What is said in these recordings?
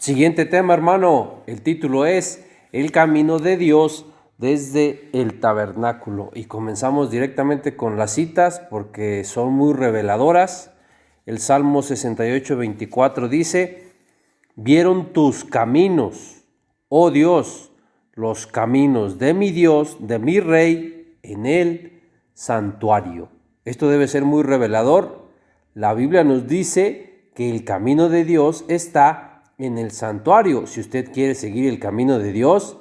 Siguiente tema, hermano. El título es El camino de Dios desde el tabernáculo. Y comenzamos directamente con las citas porque son muy reveladoras. El Salmo 68:24 dice: Vieron tus caminos, oh Dios, los caminos de mi Dios, de mi Rey, en el santuario. Esto debe ser muy revelador. La Biblia nos dice que el camino de Dios está en el santuario. Si usted quiere seguir el camino de Dios,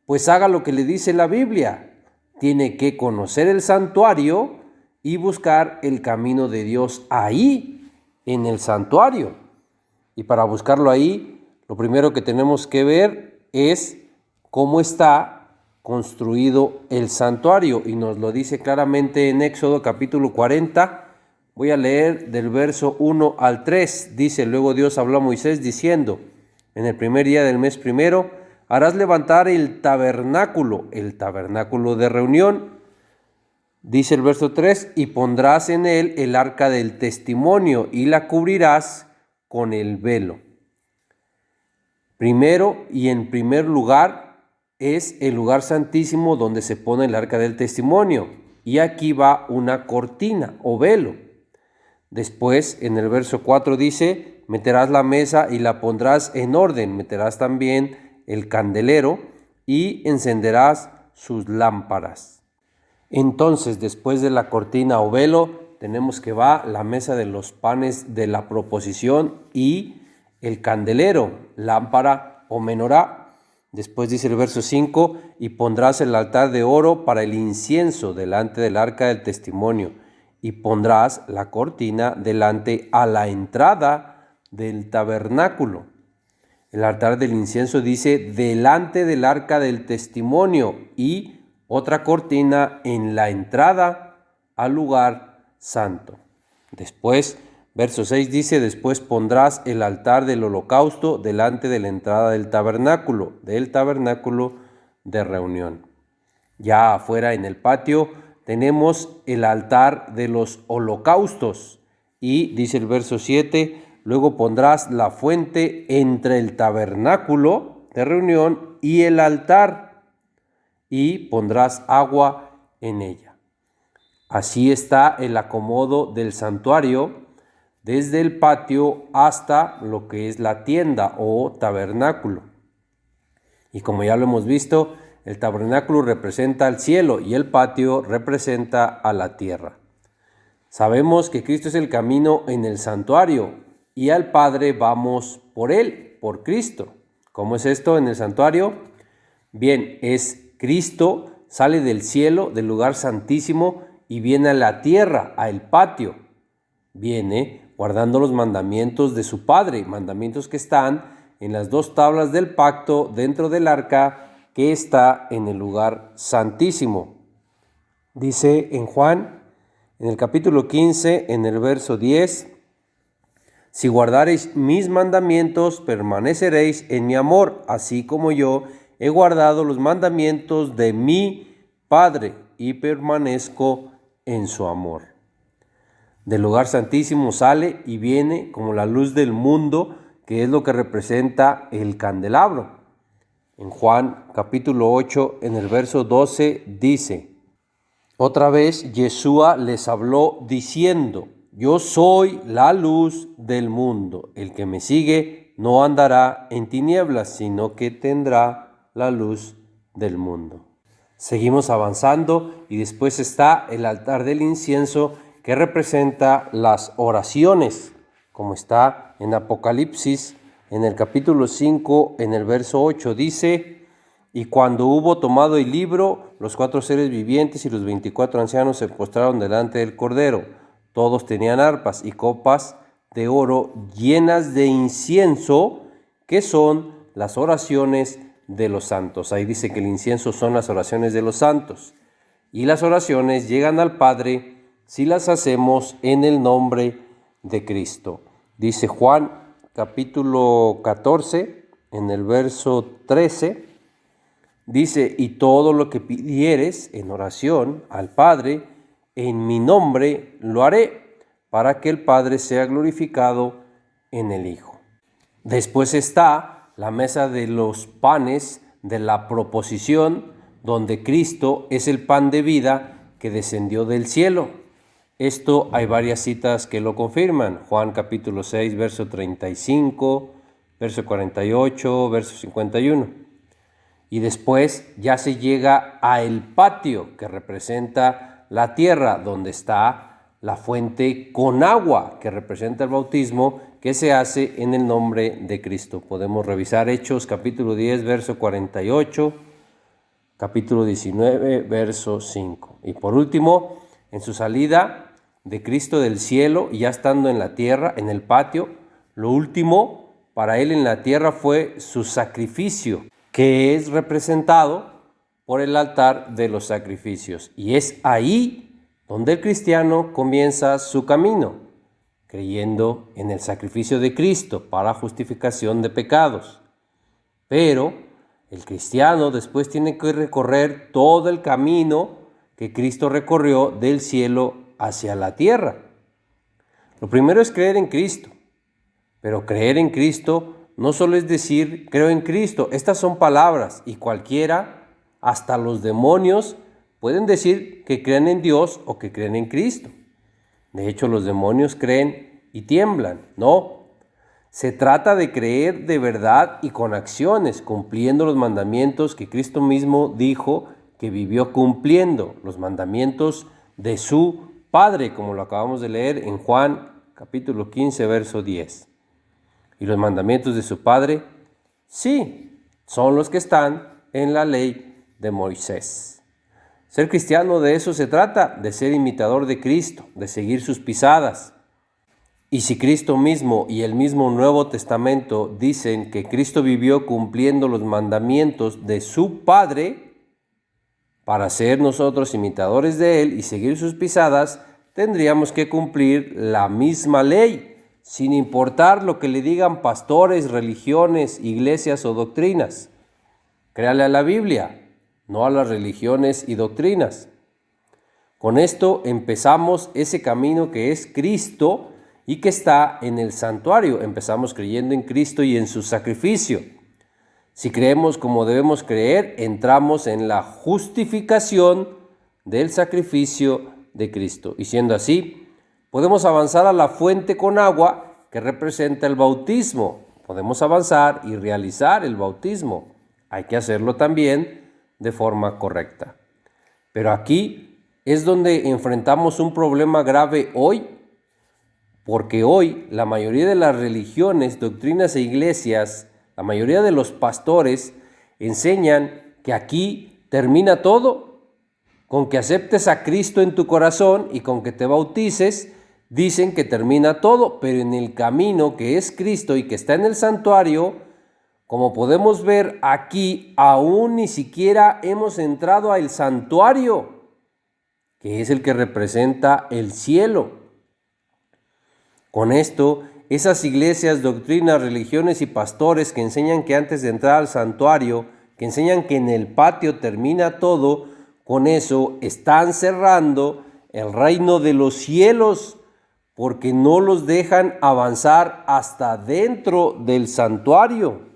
pues haga lo que le dice la Biblia. Tiene que conocer el santuario y buscar el camino de Dios ahí, en el santuario. Y para buscarlo ahí, lo primero que tenemos que ver es cómo está construido el santuario. Y nos lo dice claramente en Éxodo capítulo 40. Voy a leer del verso 1 al 3. Dice: Luego Dios habló a Moisés diciendo: En el primer día del mes primero harás levantar el tabernáculo de reunión. Dice el verso 3: Y pondrás en él el arca del testimonio y la cubrirás con el velo. Primero y en primer lugar es el lugar santísimo donde se pone el arca del testimonio. Y aquí va una cortina o velo. Después, en el verso 4 dice: meterás la mesa y la pondrás en orden, meterás también el candelero y encenderás sus lámparas. Entonces, después de la cortina o velo, tenemos que va la mesa de los panes de la proposición y el candelero, lámpara o menorá. Después dice el verso 5: y pondrás el altar de oro para el incienso delante del arca del testimonio. Y pondrás la cortina delante a la entrada del tabernáculo. El altar del incienso dice delante del arca del testimonio y otra cortina en la entrada al lugar santo. Después, verso 6 dice: después pondrás el altar del holocausto delante de la entrada del tabernáculo de reunión. Ya afuera en el patio tenemos el altar de los holocaustos y dice el verso 7: luego pondrás la fuente entre el tabernáculo de reunión y el altar y pondrás agua en ella. Así está el acomodo del santuario desde el patio hasta lo que es la tienda o tabernáculo. Y como ya lo hemos visto, el tabernáculo representa al cielo y el patio representa a la tierra. Sabemos que Cristo es el camino en el santuario y al Padre vamos por Él, por Cristo. ¿Cómo es esto en el santuario? Bien, es Cristo, sale del cielo, del lugar santísimo y viene a la tierra, al patio. Viene guardando los mandamientos de su Padre, mandamientos que están en las dos tablas del pacto dentro del arca que está en el lugar santísimo. Dice en Juan, en el capítulo 15, en el verso 10, si guardareis mis mandamientos, permaneceréis en mi amor, así como yo he guardado los mandamientos de mi Padre y permanezco en su amor. Del lugar santísimo sale y viene como la luz del mundo, que es lo que representa el candelabro. En Juan capítulo 8, en el verso 12, dice: otra vez Yeshua les habló diciendo: yo soy la luz del mundo. El que me sigue no andará en tinieblas, sino que tendrá la luz del mundo. Seguimos avanzando y después está el altar del incienso, que representa las oraciones, como está en Apocalipsis. En el capítulo 5, en el verso 8, dice: y cuando hubo tomado el libro, los 4 seres vivientes y los 24 ancianos se postraron delante del Cordero. Todos tenían arpas y copas de oro llenas de incienso, que son las oraciones de los santos. Ahí dice que el incienso son las oraciones de los santos. Y las oraciones llegan al Padre si las hacemos en el nombre de Cristo. Dice Juan capítulo 14, en el verso 13, dice: y todo lo que pidieres en oración al Padre, en mi nombre lo haré, para que el Padre sea glorificado en el Hijo. Después está la mesa de los panes de la proposición, donde Cristo es el pan de vida que descendió del cielo. Esto hay varias citas que lo confirman. Juan capítulo 6, verso 35, verso 48, verso 51. Y después ya se llega a el patio que representa la tierra, donde está la fuente con agua, que representa el bautismo que se hace en el nombre de Cristo. Podemos revisar Hechos capítulo 10, verso 48, capítulo 19, verso 5. Y por último, en su salida de Cristo del cielo, y ya estando en la tierra, en el patio, lo último para él en la tierra fue su sacrificio, que es representado por el altar de los sacrificios. Y es ahí donde el cristiano comienza su camino, creyendo en el sacrificio de Cristo para justificación de pecados. Pero el cristiano después tiene que recorrer todo el camino que Cristo recorrió del cielo hacia la tierra. Lo primero es creer en Cristo, pero creer en Cristo no solo es decir creo en Cristo. Estas son palabras y cualquiera, hasta los demonios, pueden decir que creen en Dios o que creen en Cristo. De hecho, los demonios creen y tiemblan. No, se trata de creer de verdad y con acciones, cumpliendo los mandamientos que Cristo mismo dijo que vivió cumpliendo, los mandamientos de su Padre, como lo acabamos de leer en Juan capítulo 15, verso 10. ¿Y los mandamientos de su Padre? Sí, son los que están en la ley de Moisés. Ser cristiano, de eso se trata, de ser imitador de Cristo, de seguir sus pisadas. Y si Cristo mismo y el mismo Nuevo Testamento dicen que Cristo vivió cumpliendo los mandamientos de su Padre, para ser nosotros imitadores de Él y seguir sus pisadas, tendríamos que cumplir la misma ley, sin importar lo que le digan pastores, religiones, iglesias o doctrinas. Créale a la Biblia, no a las religiones y doctrinas. Con esto empezamos ese camino que es Cristo y que está en el santuario. Empezamos creyendo en Cristo y en su sacrificio. Si creemos como debemos creer, entramos en la justificación del sacrificio de Cristo. Y siendo así, podemos avanzar a la fuente con agua que representa el bautismo. Podemos avanzar y realizar el bautismo. Hay que hacerlo también de forma correcta. Pero aquí es donde enfrentamos un problema grave hoy, porque hoy la mayoría de las religiones, doctrinas e iglesias, la mayoría de los pastores enseñan que aquí termina todo. Con que aceptes a Cristo en tu corazón y con que te bautices, dicen que termina todo, pero en el camino que es Cristo y que está en el santuario, como podemos ver aquí, aún ni siquiera hemos entrado al santuario, que es el que representa el cielo. Con esto, esas iglesias, doctrinas, religiones y pastores que enseñan que antes de entrar al santuario, que enseñan que en el patio termina todo, con eso están cerrando el reino de los cielos, porque no los dejan avanzar hasta dentro del santuario.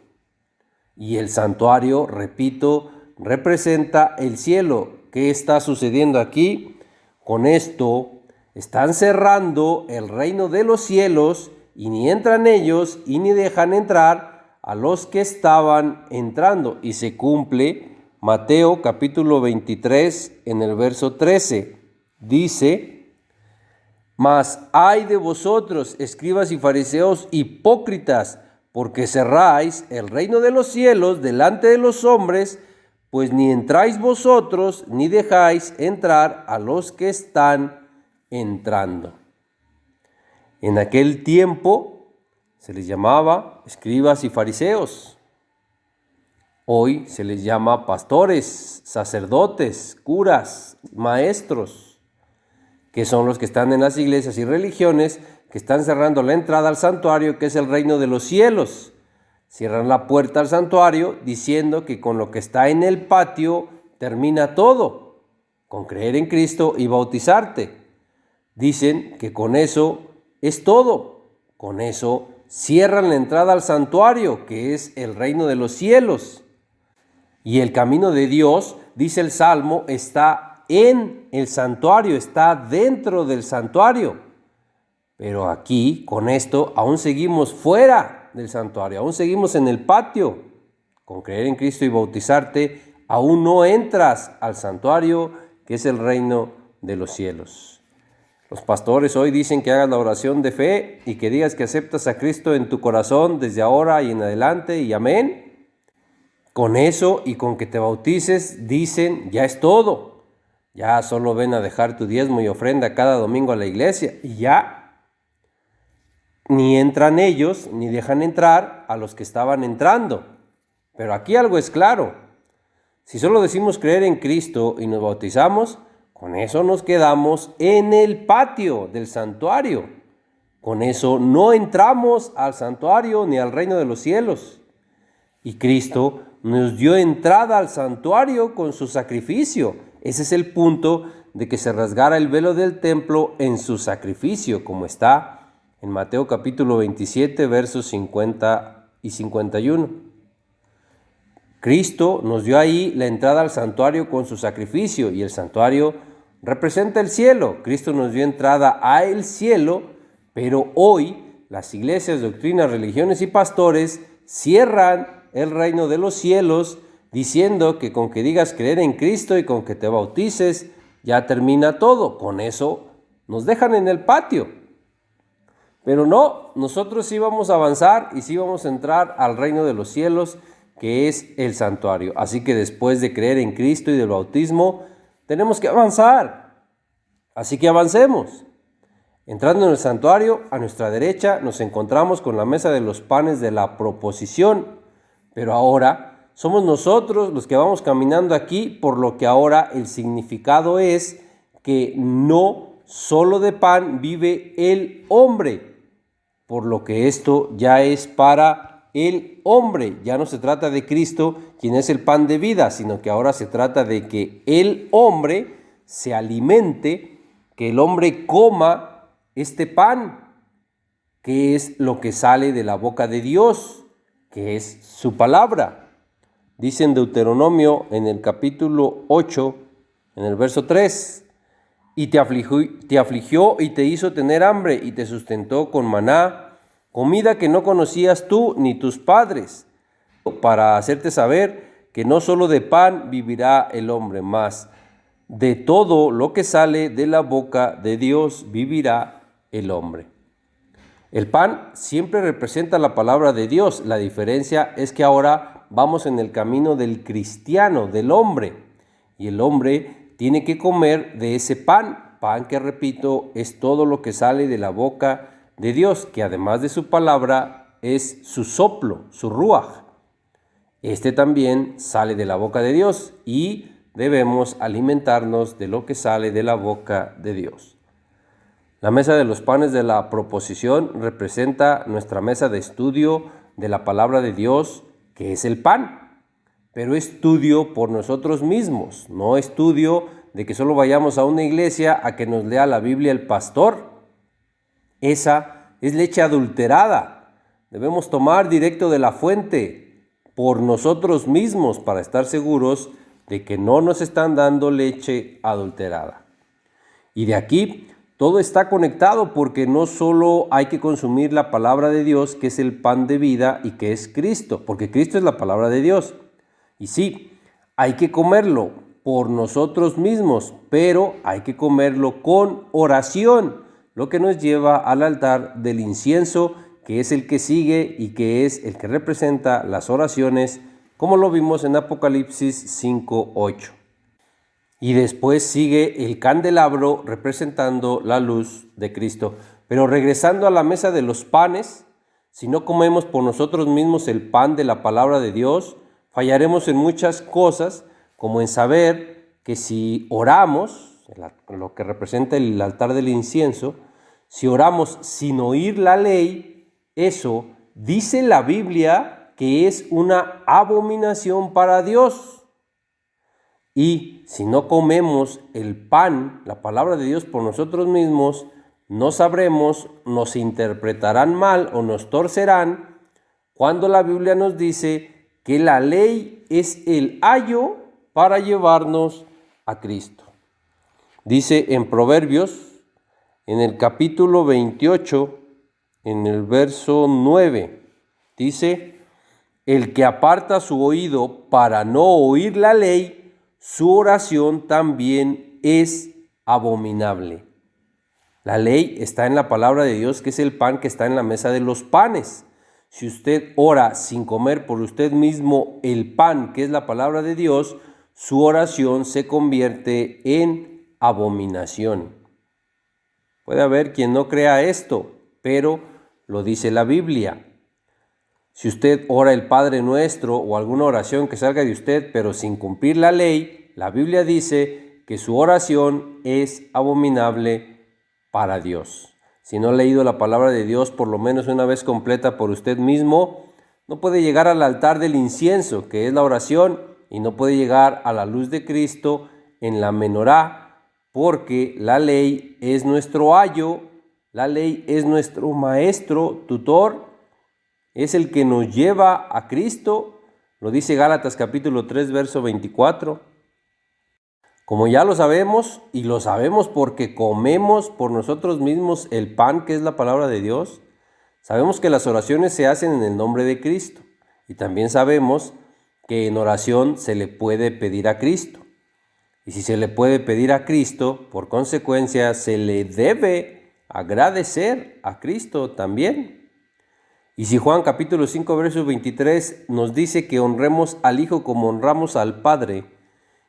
Y el santuario, repito, representa el cielo. ¿Qué está sucediendo aquí? Con esto están cerrando el reino de los cielos y ni entran ellos y ni dejan entrar a los que estaban entrando. Y se cumple Mateo capítulo 23 en el verso 13. Dice: mas ay de vosotros, escribas y fariseos hipócritas, porque cerráis el reino de los cielos delante de los hombres, pues ni entráis vosotros, ni dejáis entrar a los que están entrando. En aquel tiempo se les llamaba escribas y fariseos. Hoy se les llama pastores, sacerdotes, curas, maestros, que son los que están en las iglesias y religiones que están cerrando la entrada al santuario, que es el reino de los cielos. Cierran la puerta al santuario diciendo que con lo que está en el patio termina todo, con creer en Cristo y bautizarte. Dicen que con eso es todo, con eso cierran la entrada al santuario, que es el reino de los cielos. Y el camino de Dios, dice el Salmo, está en el santuario, está dentro del santuario. Pero aquí, con esto, aún seguimos fuera del santuario, aún seguimos en el patio. Con creer en Cristo y bautizarte, aún no entras al santuario, que es el reino de los cielos. Los pastores hoy dicen que hagas la oración de fe y que digas que aceptas a Cristo en tu corazón desde ahora y en adelante, y amén. Con eso y con que te bautices, dicen, ya es todo. Ya solo ven a dejar tu diezmo y ofrenda cada domingo a la iglesia y ya. Ni entran ellos, ni dejan entrar a los que estaban entrando. Pero aquí algo es claro. Si solo decimos creer en Cristo y nos bautizamos, con eso nos quedamos en el patio del santuario. Con eso no entramos al santuario ni al reino de los cielos. Y Cristo nos dio entrada al santuario con su sacrificio. Ese es el punto de que se rasgara el velo del templo en su sacrificio, como está en Mateo capítulo 27, versos 50 y 51. Cristo nos dio ahí la entrada al santuario con su sacrificio, y el santuario representa el cielo. Cristo nos dio entrada al cielo, pero hoy las iglesias, doctrinas, religiones y pastores cierran el reino de los cielos diciendo que con que digas creer en Cristo y con que te bautices ya termina todo. Con eso nos dejan en el patio. Pero no, nosotros sí vamos a avanzar y sí vamos a entrar al reino de los cielos, que es el santuario. Así que después de creer en Cristo y del bautismo, tenemos que avanzar. Así que avancemos. Entrando en el santuario, a nuestra derecha nos encontramos con la mesa de los panes de la proposición. Pero ahora somos nosotros los que vamos caminando aquí, por lo que ahora el significado es que no solo de pan vive el hombre, por lo que esto ya es para el hombre. Ya no se trata de Cristo, quien es el pan de vida, sino que ahora se trata de que el hombre se alimente, que el hombre coma este pan, que es lo que sale de la boca de Dios, que es su palabra. Dice en Deuteronomio, en el capítulo 8, en el verso 3, y te afligió y te hizo tener hambre y te sustentó con maná, comida que no conocías tú ni tus padres, para hacerte saber que no solo de pan vivirá el hombre, mas de todo lo que sale de la boca de Dios vivirá el hombre. El pan siempre representa la palabra de Dios. La diferencia es que ahora vamos en el camino del cristiano, del hombre, y el hombre tiene que comer de ese pan que, repito, es todo lo que sale de la boca de Dios, que además de su palabra es su soplo, su ruaj. Este también sale de la boca de Dios y debemos alimentarnos de lo que sale de la boca de Dios. La mesa de los panes de la proposición representa nuestra mesa de estudio de la palabra de Dios, que es el pan. Pero estudio por nosotros mismos, no estudio de que solo vayamos a una iglesia a que nos lea la Biblia el pastor. Esa es leche adulterada. Debemos tomar directo de la fuente por nosotros mismos para estar seguros de que no nos están dando leche adulterada. Y de aquí todo está conectado, porque no solo hay que consumir la palabra de Dios, que es el pan de vida y que es Cristo, porque Cristo es la palabra de Dios. Y sí, hay que comerlo por nosotros mismos, pero hay que comerlo con oración, lo que nos lleva al altar del incienso, que es el que sigue y que es el que representa las oraciones, como lo vimos en Apocalipsis 5:8. Y después sigue el candelabro representando la luz de Cristo. Pero regresando a la mesa de los panes, si no comemos por nosotros mismos el pan de la palabra de Dios, fallaremos en muchas cosas, como en saber que si oramos, lo que representa el altar del incienso, si oramos sin oír la ley, eso dice la Biblia que es una abominación para Dios. Y si no comemos el pan, la palabra de Dios por nosotros mismos, no sabremos, nos interpretarán mal o nos torcerán cuando la Biblia nos dice que la ley es el ayo para llevarnos a Cristo. Dice en Proverbios, en el capítulo 28, en el verso 9, dice: el que aparta su oído para no oír la ley, su oración también es abominable. La ley está en la palabra de Dios, que es el pan que está en la mesa de los panes. Si usted ora sin comer por usted mismo el pan, que es la palabra de Dios, su oración se convierte en abominación. Puede haber quien no crea esto, pero lo dice la Biblia. Si usted ora el Padre Nuestro o alguna oración que salga de usted, pero sin cumplir la ley, la Biblia dice que su oración es abominable para Dios. Si no ha leído la palabra de Dios por lo menos una vez completa por usted mismo, no puede llegar al altar del incienso, que es la oración, y no puede llegar a la luz de Cristo en la menorá, porque la ley es nuestro ayo, la ley es nuestro maestro, tutor, es el que nos lleva a Cristo. Lo dice Gálatas capítulo 3, verso 24. Como ya lo sabemos, y lo sabemos porque comemos por nosotros mismos el pan que es la palabra de Dios, sabemos que las oraciones se hacen en el nombre de Cristo. Y también sabemos que en oración se le puede pedir a Cristo. Y si se le puede pedir a Cristo, por consecuencia se le debe agradecer a Cristo también. Y si Juan capítulo 5, verso 23 nos dice que honremos al Hijo como honramos al Padre,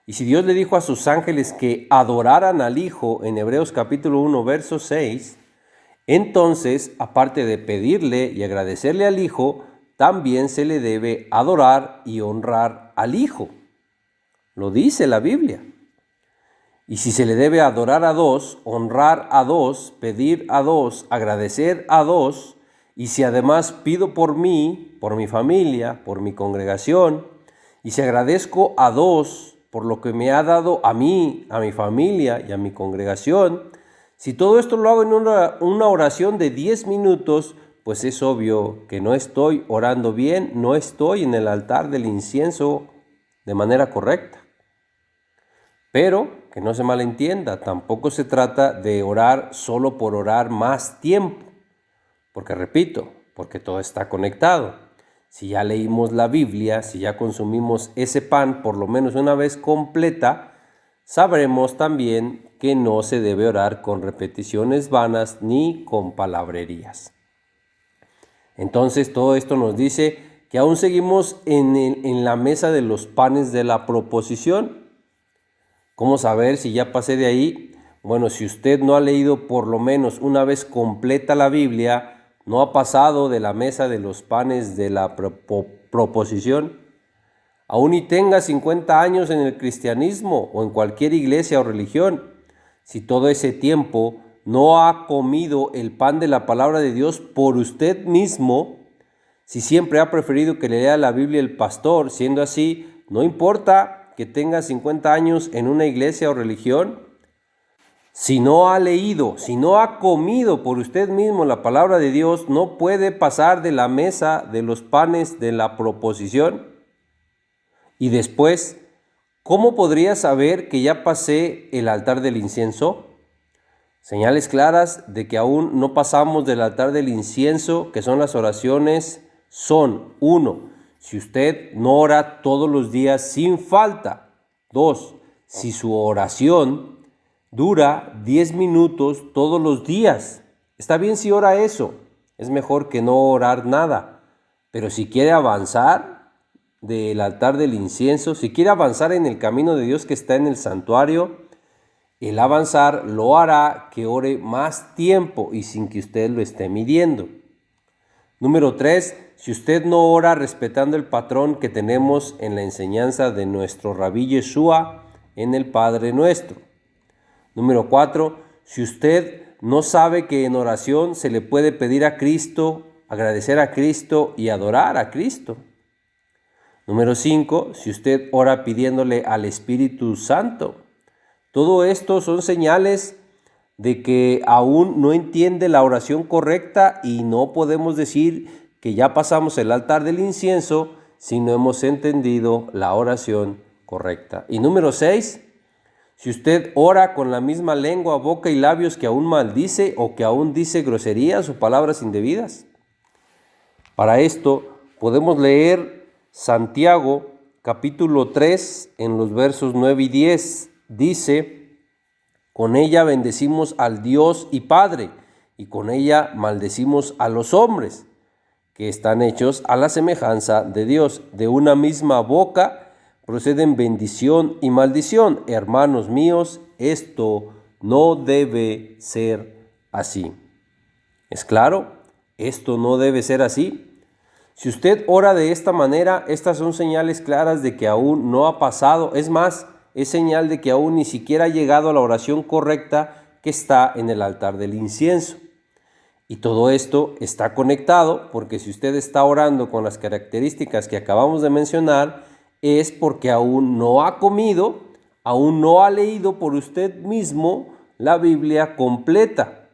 y si Dios le dijo a sus ángeles que adoraran al Hijo en Hebreos capítulo 1, verso 6, entonces, aparte de pedirle y agradecerle al Hijo, también se le debe adorar y honrar al Hijo. Lo dice la Biblia. Y si se le debe adorar a dos, honrar a dos, pedir a dos, agradecer a dos, y si además pido por mí, por mi familia, por mi congregación, y si agradezco a dos por lo que me ha dado a mí, a mi familia y a mi congregación, si todo esto lo hago en una oración de 10 minutos, pues es obvio que no estoy orando bien, no estoy en el altar del incienso de manera correcta. Pero que no se malentienda, tampoco se trata de orar solo por orar más tiempo, porque repito, porque todo está conectado. Si ya leímos la Biblia, si ya consumimos ese pan por lo menos una vez completa, sabremos también que no se debe orar con repeticiones vanas ni con palabrerías. Entonces todo esto nos dice que aún seguimos en la mesa de los panes de la proposición. ¿Cómo saber si ya pasé de ahí? Bueno, si usted no ha leído por lo menos una vez completa la Biblia, no ha pasado de la mesa de los panes de la proposición, aún y tenga 50 años en el cristianismo o en cualquier iglesia o religión, si todo ese tiempo no ha comido el pan de la palabra de Dios por usted mismo, si siempre ha preferido que le lea la Biblia el pastor, siendo así, no importa que tenga 50 años en una iglesia o religión, si no ha leído, si no ha comido por usted mismo la palabra de Dios, no puede pasar de la mesa de los panes de la proposición. Y después, ¿cómo podría saber que ya pasé el altar del incienso? Señales claras de que aún no pasamos del altar del incienso, que son las oraciones, son: 1. Si usted no ora todos los días sin falta. 2. Si su oración dura 10 minutos todos los días. Está bien si ora eso, es mejor que no orar nada. Pero si quiere avanzar del altar del incienso, si quiere avanzar en el camino de Dios que está en el santuario, el avanzar lo hará que ore más tiempo y sin que usted lo esté midiendo. Número 3, si usted no ora respetando el patrón que tenemos en la enseñanza de nuestro Rabí Yeshua en el Padre Nuestro. Número 4, si usted no sabe que en oración se le puede pedir a Cristo, agradecer a Cristo y adorar a Cristo. Número 5, si usted ora pidiéndole al Espíritu Santo. Todo esto son señales de que aún no entiende la oración correcta y no podemos decir que ya pasamos el altar del incienso si no hemos entendido la oración correcta. Y número 6, si usted ora con la misma lengua, boca y labios que aún maldice o que aún dice groserías o palabras indebidas. Para esto podemos leer Santiago capítulo 3 en los versos 9 y 10. Dice: con ella bendecimos al Dios y Padre, y con ella maldecimos a los hombres, que están hechos a la semejanza de Dios. De una misma boca proceden bendición y maldición. Hermanos míos, esto no debe ser así. ¿Es claro? Esto no debe ser así. Si usted ora de esta manera, estas son señales claras de que aún no ha pasado. Es más, es señal de que aún ni siquiera ha llegado a la oración correcta que está en el altar del incienso. Y todo esto está conectado porque si usted está orando con las características que acabamos de mencionar, es porque aún no ha comido, aún no ha leído por usted mismo la Biblia completa.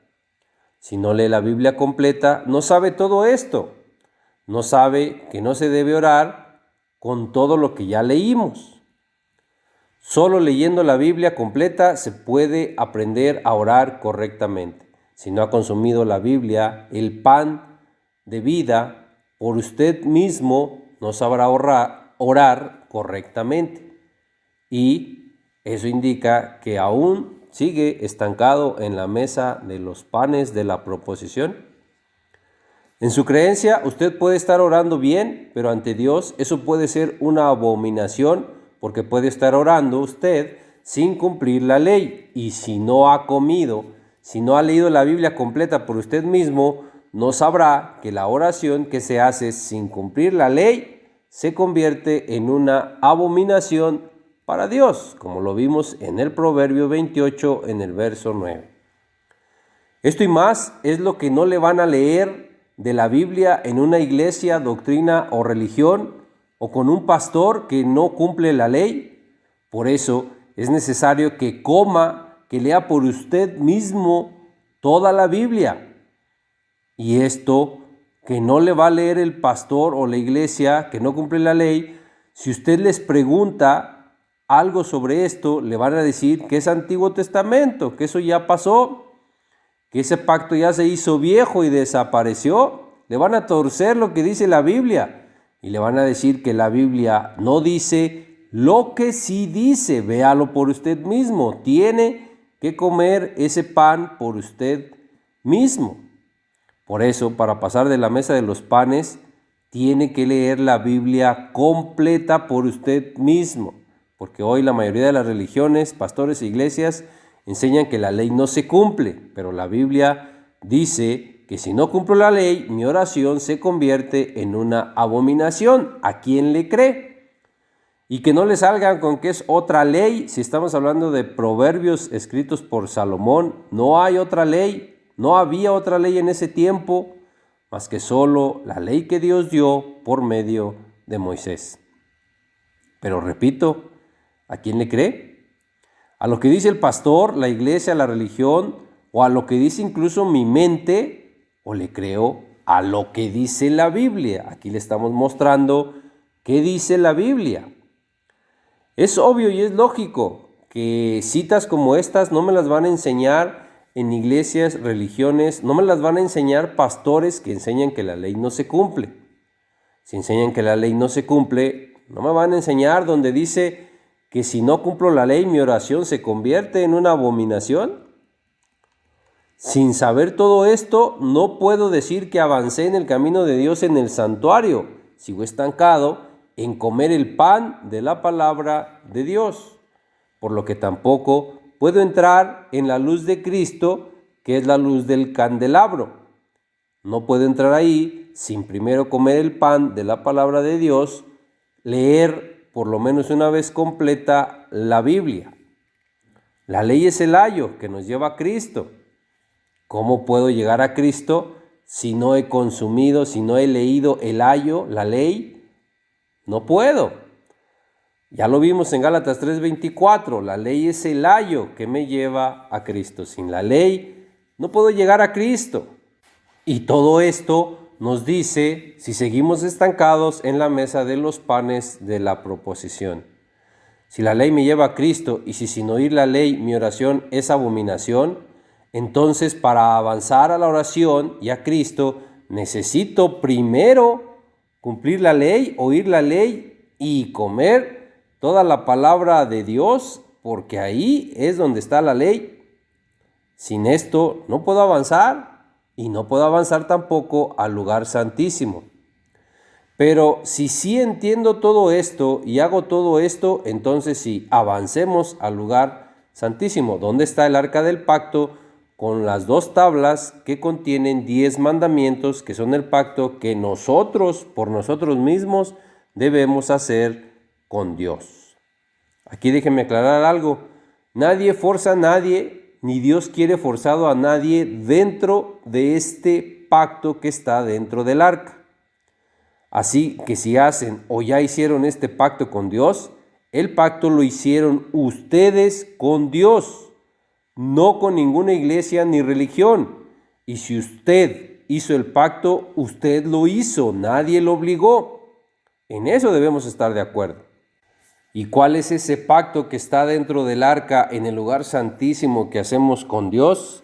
Si no lee la Biblia completa, no sabe todo esto. No sabe que no se debe orar con todo lo que ya leímos. Solo leyendo la Biblia completa se puede aprender a orar correctamente. Si no ha consumido la Biblia, el pan de vida, por usted mismo no sabrá orar correctamente. Y eso indica que aún sigue estancado en la mesa de los panes de la proposición. En su creencia, usted puede estar orando bien, pero ante Dios eso puede ser una abominación porque puede estar orando usted sin cumplir la ley. Y si no ha comido, si no ha leído la Biblia completa por usted mismo, no sabrá que la oración que se hace sin cumplir la ley se convierte en una abominación para Dios, como lo vimos en el Proverbio 28 en el verso 9. Esto y más es lo que no le van a leer de la Biblia en una iglesia, doctrina o religión, o con un pastor que no cumple la ley. Por eso es necesario que coma, que lea por usted mismo toda la Biblia. Y esto que no le va a leer el pastor o la iglesia que no cumple la ley, si usted les pregunta algo sobre esto, le van a decir que es Antiguo Testamento, que eso ya pasó, que ese pacto ya se hizo viejo y desapareció. Le van a torcer lo que dice la Biblia y le van a decir que la Biblia no dice lo que sí dice. Véalo por usted mismo. Tiene que comer ese pan por usted mismo. Por eso, para pasar de la mesa de los panes, tiene que leer la Biblia completa por usted mismo. Porque hoy la mayoría de las religiones, pastores e iglesias enseñan que la ley no se cumple, pero la Biblia dice que si no cumplo la ley, mi oración se convierte en una abominación. ¿A quién le cree? Y que no le salgan con que es otra ley. Si estamos hablando de proverbios escritos por Salomón, no hay otra ley, no había otra ley en ese tiempo, más que solo la ley que Dios dio por medio de Moisés. Pero repito, ¿a quién le cree? ¿A lo que dice el pastor, la iglesia, la religión, o a lo que dice incluso mi mente, o le creo a lo que dice la Biblia? Aquí le estamos mostrando qué dice la Biblia. Es obvio y es lógico que citas como estas no me las van a enseñar en iglesias, religiones, no me las van a enseñar pastores que enseñan que la ley no se cumple. Si enseñan que la ley no se cumple, no me van a enseñar donde dice que si no cumplo la ley, mi oración se convierte en una abominación. Sin saber todo esto, no puedo decir que avancé en el camino de Dios en el santuario. Sigo estancado en comer el pan de la palabra de Dios, por lo que tampoco puedo entrar en la luz de Cristo, que es la luz del candelabro. No puedo entrar ahí sin primero comer el pan de la palabra de Dios, leer por lo menos una vez completa la Biblia. La ley es el ayo que nos lleva a Cristo. ¿Cómo puedo llegar a Cristo si no he consumido, si no he leído el ayo, la ley? No puedo. Ya lo vimos en Gálatas 3:24, la ley es el ayo que me lleva a Cristo. Sin la ley no puedo llegar a Cristo. Y todo esto nos dice si seguimos estancados en la mesa de los panes de la proposición. Si la ley me lleva a Cristo y si sin oír la ley mi oración es abominación, entonces para avanzar a la oración y a Cristo necesito primero cumplir la ley, oír la ley y comer toda la palabra de Dios, porque ahí es donde está la ley. Sin esto no puedo avanzar y no puedo avanzar tampoco al lugar santísimo. Pero si sí entiendo todo esto y hago todo esto, entonces sí, avancemos al lugar santísimo, donde está el arca del pacto con las 2 tablas que contienen 10 mandamientos, que son el pacto que nosotros, por nosotros mismos, debemos hacer con Dios. Aquí déjenme aclarar algo. Nadie forza a nadie, ni Dios quiere forzado a nadie dentro de este pacto que está dentro del arca. Así que si hacen o ya hicieron este pacto con Dios, el pacto lo hicieron ustedes con Dios, no con ninguna iglesia ni religión. Y si usted hizo el pacto, usted lo hizo, nadie lo obligó. En eso debemos estar de acuerdo. ¿Y cuál es ese pacto que está dentro del arca en el lugar santísimo que hacemos con Dios?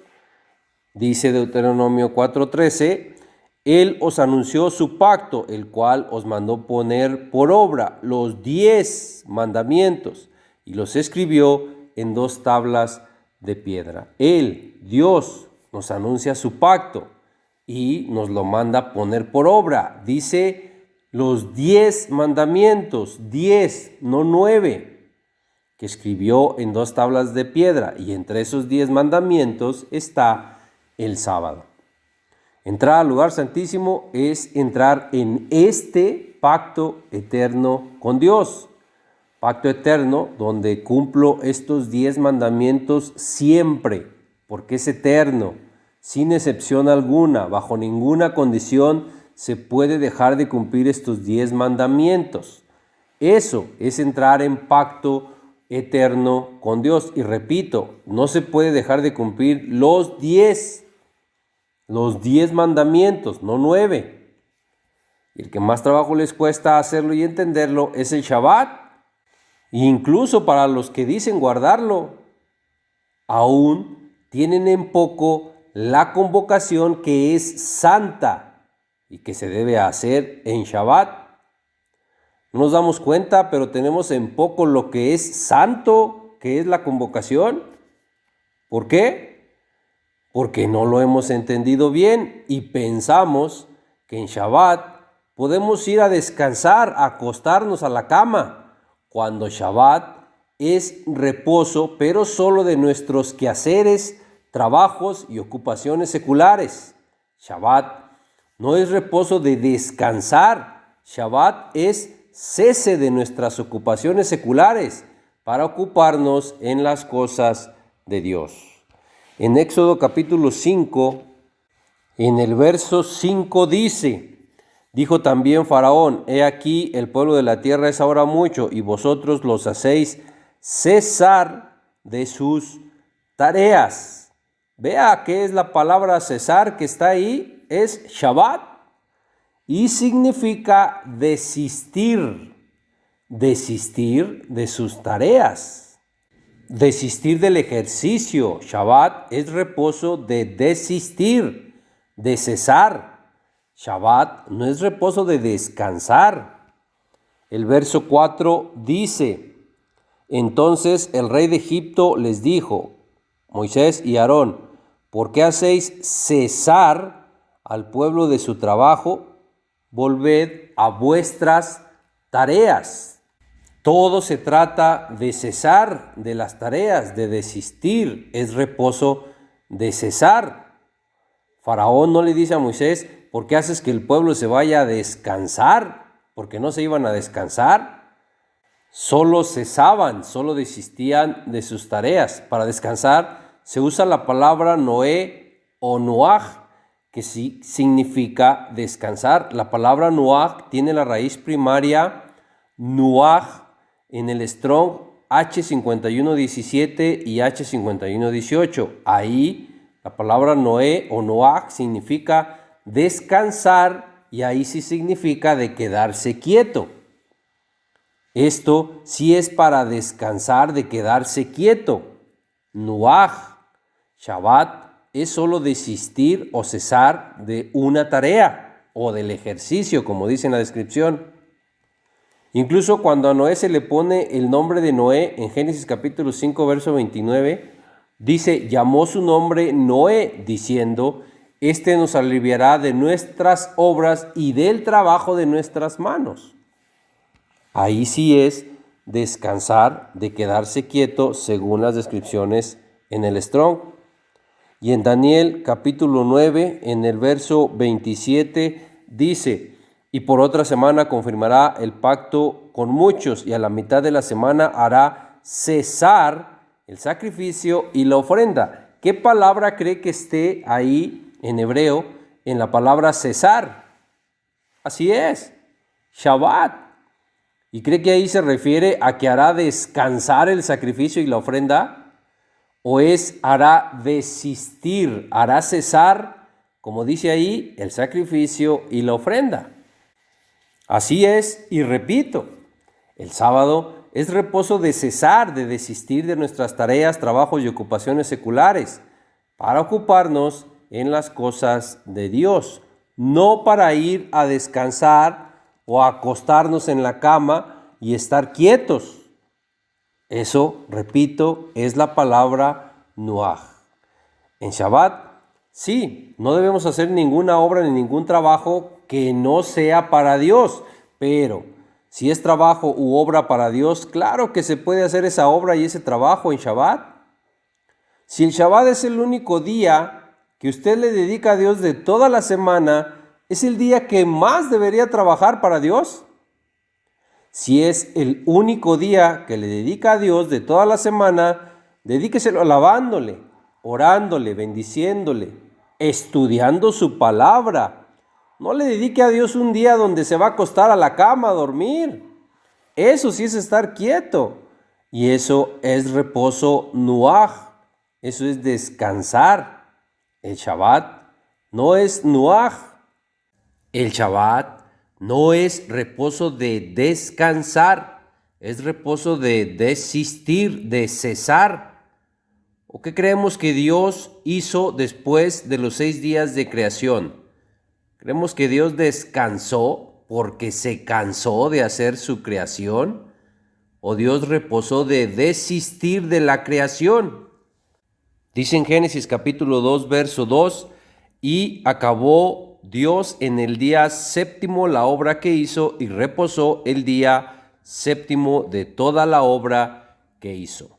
Dice Deuteronomio 4:13. Él os anunció su pacto, el cual os mandó poner por obra los 10 mandamientos y los escribió en 2 tablas de piedra. Él, Dios, nos anuncia su pacto y nos lo manda poner por obra. Dice los 10 mandamientos, 10, no 9, que escribió en 2 tablas de piedra, y entre esos 10 mandamientos está el sábado. Entrar al lugar santísimo es entrar en este pacto eterno con Dios. Pacto eterno donde cumplo estos 10 mandamientos siempre, porque es eterno, sin excepción alguna, bajo ninguna condición se puede dejar de cumplir estos 10 mandamientos. Eso es entrar en pacto eterno con Dios. Y repito, no se puede dejar de cumplir los 10 mandamientos, no 9. Y el que más trabajo les cuesta hacerlo y entenderlo es el Shabbat. E incluso para los que dicen guardarlo, aún tienen en poco la convocación que es santa y que se debe hacer en Shabbat. No nos damos cuenta, pero tenemos en poco lo que es santo, que es la convocación. ¿Por qué? Porque no lo hemos entendido bien y pensamos que en Shabbat podemos ir a descansar, a acostarnos a la cama, cuando Shabbat es reposo, pero solo de nuestros quehaceres, trabajos y ocupaciones seculares. Shabbat no es reposo de descansar, Shabbat es cese de nuestras ocupaciones seculares para ocuparnos en las cosas de Dios. En Éxodo capítulo 5, en el verso 5 dijo también Faraón: he aquí el pueblo de la tierra es ahora mucho, y vosotros los hacéis cesar de sus tareas. Vea qué es la palabra cesar que está ahí, es Shabbat, y significa desistir de sus tareas. Desistir del ejercicio. Shabbat es reposo de desistir, de cesar. Shabbat no es reposo de descansar. El verso 4 dice: entonces el rey de Egipto les dijo, Moisés y Aarón, ¿por qué hacéis cesar al pueblo de su trabajo? Volved a vuestras tareas. Todo se trata de cesar de las tareas, de desistir, es reposo de cesar. Faraón no le dice a Moisés: ¿por qué haces que el pueblo se vaya a descansar? Porque no se iban a descansar. Solo cesaban, solo desistían de sus tareas. Para descansar se usa la palabra Noé o Noaj, que sí significa descansar. La palabra Noaj tiene la raíz primaria Nuaj, en el Strong H5117 y H5118. Ahí la palabra Noé o Noach significa descansar y ahí sí significa de quedarse quieto. Esto sí es para descansar, de quedarse quieto. Nuaj, Shabbat, es solo desistir o cesar de una tarea o del ejercicio, como dice en la descripción. Incluso cuando a Noé se le pone el nombre de Noé en Génesis capítulo 5, verso 29, dice, llamó su nombre Noé, diciendo, este nos aliviará de nuestras obras y del trabajo de nuestras manos. Ahí sí es descansar, de quedarse quieto, según las descripciones en el Strong. Y en Daniel capítulo 9, en el verso 27, dice, y por otra semana confirmará el pacto con muchos, y a la mitad de la semana hará cesar el sacrificio y la ofrenda. ¿Qué palabra cree que esté ahí en hebreo en la palabra cesar? Así es, Shabbat. ¿Y cree que ahí se refiere a que hará descansar el sacrificio y la ofrenda? ¿O hará desistir, hará cesar, como dice ahí, el sacrificio y la ofrenda? Así es, y repito, el sábado es reposo de cesar, de desistir de nuestras tareas, trabajos y ocupaciones seculares, para ocuparnos en las cosas de Dios, no para ir a descansar o a acostarnos en la cama y estar quietos. Eso, repito, es la palabra Nuaj. En Shabbat, sí, no debemos hacer ninguna obra ni ningún trabajo que no sea para Dios, pero si es trabajo u obra para Dios, claro que se puede hacer esa obra y ese trabajo en Shabbat. Si el Shabbat es el único día que usted le dedica a Dios de toda la semana, ¿es el día que más debería trabajar para Dios? Si es el único día que le dedica a Dios de toda la semana, dedíqueselo alabándole, orándole, bendiciéndole, estudiando su palabra. No le dedique a Dios un día donde se va a acostar a la cama a dormir. Eso sí es estar quieto. Y eso es reposo Nuaj. Eso es descansar. El Shabbat no es Nuaj. El Shabbat no es reposo de descansar, es reposo de desistir, de cesar. ¿O qué creemos que Dios hizo después de los 6 días de creación? ¿Creemos que Dios descansó porque se cansó de hacer su creación? ¿O Dios reposó de desistir de la creación? Dice en Génesis capítulo 2, verso 2, y acabó Dios en el día séptimo la obra que hizo y reposó el día séptimo de toda la obra que hizo.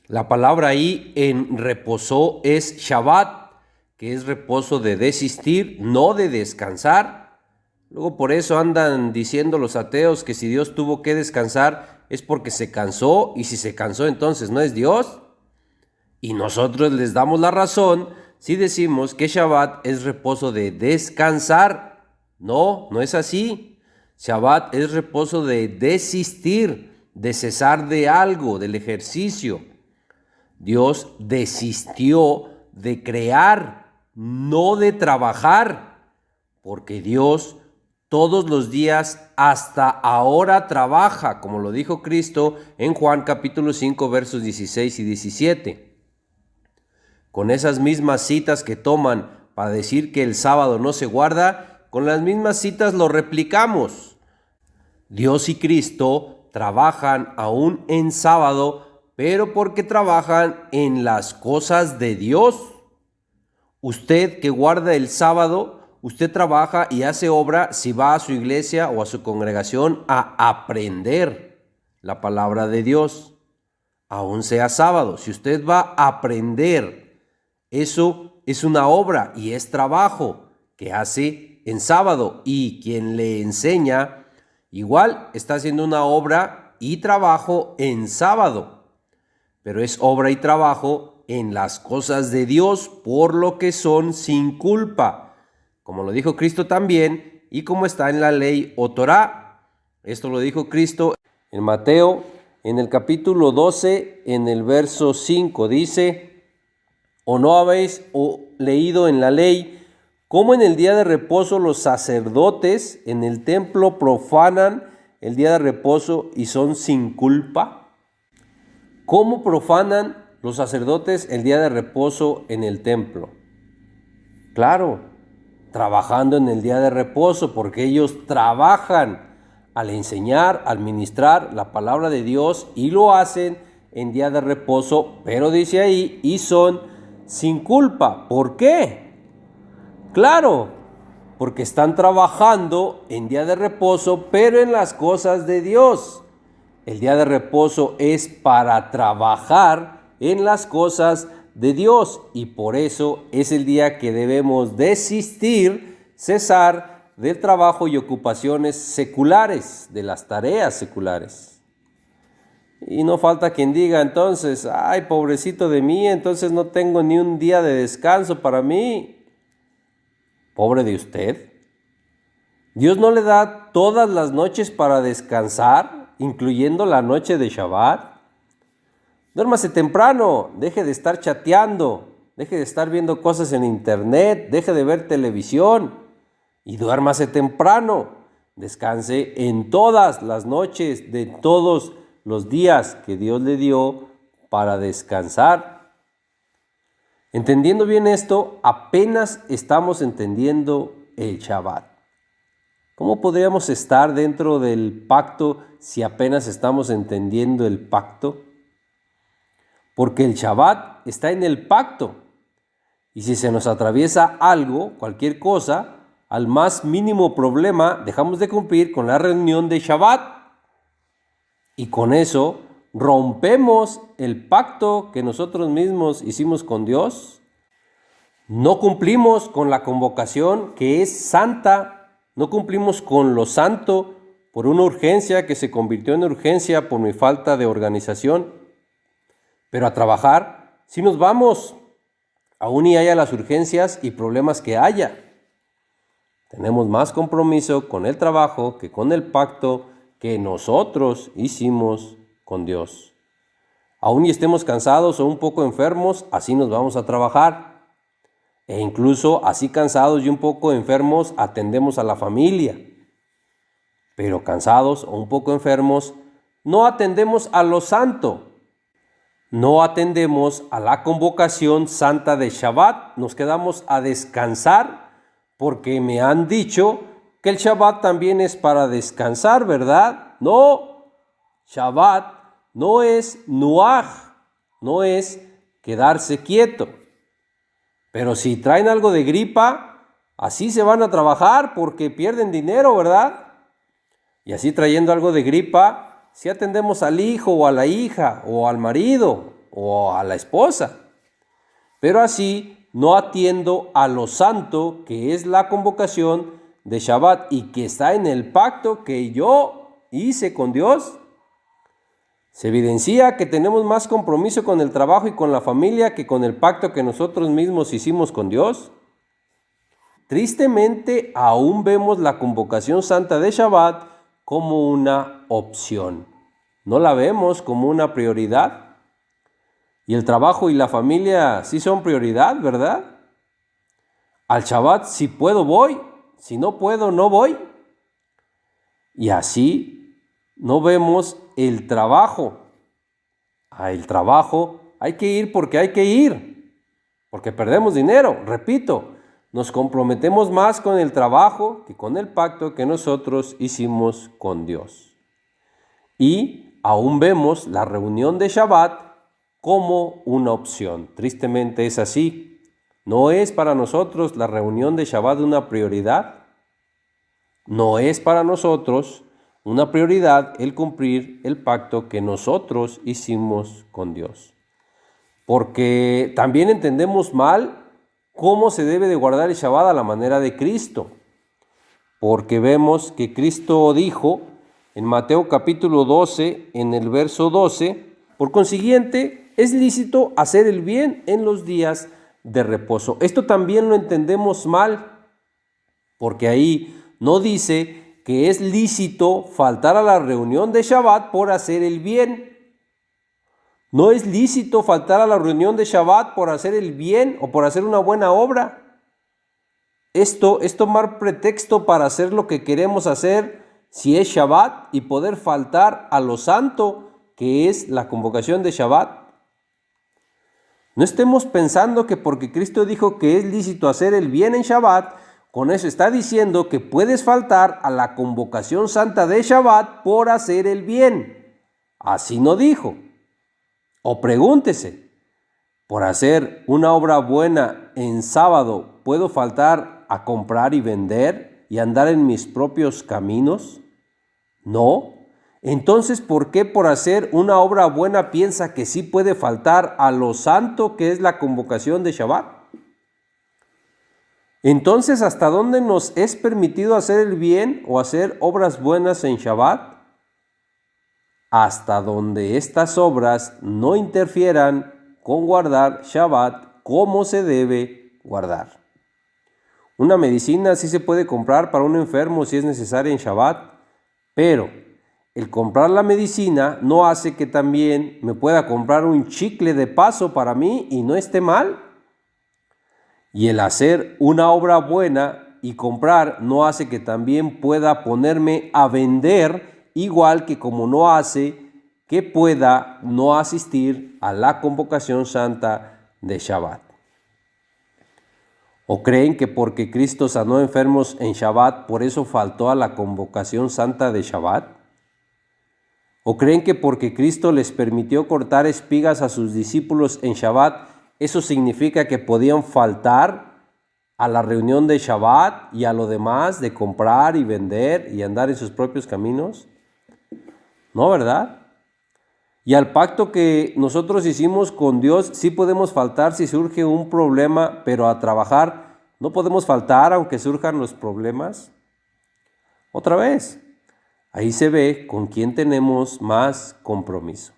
La palabra ahí en reposó es Shabbat, que es reposo de desistir, no de descansar. Luego por eso andan diciendo los ateos que si Dios tuvo que descansar es porque se cansó, y si se cansó entonces no es Dios. Y nosotros les damos la razón si decimos que Shabbat es reposo de descansar. No, no es así. Shabbat es reposo de desistir, de cesar de algo, del ejercicio. Dios desistió de crear, no de trabajar, porque Dios todos los días hasta ahora trabaja, como lo dijo Cristo en Juan capítulo 5 versos 16 y 17. Con esas mismas citas que toman para decir que el sábado no se guarda, con las mismas citas lo replicamos. Dios y Cristo trabajan aún en sábado, pero porque trabajan en las cosas de Dios. Usted que guarda el sábado, usted trabaja y hace obra si va a su iglesia o a su congregación a aprender la palabra de Dios. Aún sea sábado, si usted va a aprender, eso es una obra y es trabajo que hace en sábado, y quien le enseña igual está haciendo una obra y trabajo en sábado, pero es obra y trabajo en las cosas de Dios, por lo que son sin culpa, como lo dijo Cristo también y como está en la ley o Torá. Esto lo dijo Cristo en Mateo en el capítulo 12, en el verso 5, dice: ¿O no habéis leído en la ley cómo en el día de reposo los sacerdotes en el templo profanan el día de reposo y son sin culpa? ¿Cómo profanan los sacerdotes el día de reposo en el templo? Claro, trabajando en el día de reposo, porque ellos trabajan al enseñar, al ministrar la palabra de Dios, y lo hacen en día de reposo, pero dice ahí, y son sin culpa. ¿Por qué? Claro, porque están trabajando en día de reposo, pero en las cosas de Dios. El día de reposo es para trabajar en las cosas de Dios, y por eso es el día que debemos desistir, cesar del trabajo y ocupaciones seculares, de las tareas seculares. Y no falta quien diga entonces: ay, pobrecito de mí, entonces no tengo ni un día de descanso para mí. Pobre de usted. Dios no le da todas las noches para descansar, incluyendo la noche de Shabbat. Duérmase temprano, deje de estar chateando, deje de estar viendo cosas en internet, deje de ver televisión y duérmase temprano. Descanse en todas las noches de todos los días que Dios le dio para descansar. Entendiendo bien esto, apenas estamos entendiendo el Shabbat. ¿Cómo podríamos estar dentro del pacto si apenas estamos entendiendo el pacto? Porque el Shabbat está en el pacto. Y si se nos atraviesa algo, cualquier cosa, al más mínimo problema, dejamos de cumplir con la reunión de Shabbat. Y con eso rompemos el pacto que nosotros mismos hicimos con Dios. No cumplimos con la convocación que es santa. No cumplimos con lo santo por una urgencia que se convirtió en urgencia por mi falta de organización. Pero a trabajar sí nos vamos, aún y haya las urgencias y problemas que haya. Tenemos más compromiso con el trabajo que con el pacto que nosotros hicimos con Dios. Aún y estemos cansados o un poco enfermos, así nos vamos a trabajar. E incluso así cansados y un poco enfermos atendemos a la familia. Pero cansados o un poco enfermos no atendemos a lo santo. No atendemos a la convocación santa de Shabbat. Nos quedamos a descansar porque me han dicho que el Shabbat también es para descansar, ¿verdad? No, Shabbat no es nuaj, no es quedarse quieto. Pero si traen algo de gripa, así se van a trabajar porque pierden dinero, ¿verdad? Y así trayendo algo de gripa, si atendemos al hijo o a la hija o al marido o a la esposa. Pero así no atiendo a lo santo que es la convocación de Shabbat y que está en el pacto que yo hice con Dios. Se evidencia que tenemos más compromiso con el trabajo y con la familia que con el pacto que nosotros mismos hicimos con Dios. Tristemente, aún vemos la convocación santa de Shabbat como una opción. No la vemos como una prioridad. Y el trabajo y la familia sí son prioridad, ¿verdad? Al Shabbat, si puedo voy, si no puedo no voy. Y así no vemos el trabajo. El trabajo hay que ir porque hay que ir, porque perdemos dinero. Repito, nos comprometemos más con el trabajo que con el pacto que nosotros hicimos con Dios. Y aún vemos la reunión de Shabbat como una opción. Tristemente es así. ¿No es para nosotros la reunión de Shabbat una prioridad? No es para nosotros una prioridad el cumplir el pacto que nosotros hicimos con Dios. Porque también entendemos mal cómo se debe de guardar el Shabbat a la manera de Cristo. Porque vemos que Cristo dijo en Mateo capítulo 12, en el verso 12, por consiguiente, es lícito hacer el bien en los días de reposo. Esto también lo entendemos mal, porque ahí no dice que es lícito faltar a la reunión de Shabbat por hacer el bien. No es lícito faltar a la reunión de Shabbat por hacer el bien o por hacer una buena obra. Esto es tomar pretexto para hacer lo que queremos hacer si es Shabbat y poder faltar a lo santo que es la convocación de Shabbat. No estemos pensando que porque Cristo dijo que es lícito hacer el bien en Shabbat, con eso está diciendo que puedes faltar a la convocación santa de Shabbat por hacer el bien. Así no dijo. O pregúntese, ¿por hacer una obra buena en sábado puedo faltar a comprar y vender y andar en mis propios caminos? No. Entonces, ¿por qué por hacer una obra buena piensa que sí puede faltar a lo santo que es la convocación de Shabbat? Entonces, ¿hasta dónde nos es permitido hacer el bien o hacer obras buenas en Shabbat? Hasta donde estas obras no interfieran con guardar Shabbat como se debe guardar. Una medicina sí se puede comprar para un enfermo si es necesaria en Shabbat, pero el comprar la medicina no hace que también me pueda comprar un chicle de paso para mí y no esté mal. Y el hacer una obra buena y comprar no hace que también pueda ponerme a vender, igual que como no hace que pueda no asistir a la convocación santa de Shabbat. ¿O creen que porque Cristo sanó enfermos en Shabbat, por eso faltó a la convocación santa de Shabbat? ¿O creen que porque Cristo les permitió cortar espigas a sus discípulos en Shabbat, eso significa que podían faltar a la reunión de Shabbat y a lo demás de comprar y vender y andar en sus propios caminos? No, ¿verdad? Y al pacto que nosotros hicimos con Dios sí podemos faltar si surge un problema, pero a trabajar no podemos faltar aunque surjan los problemas. Otra vez, ahí se ve con quién tenemos más compromiso.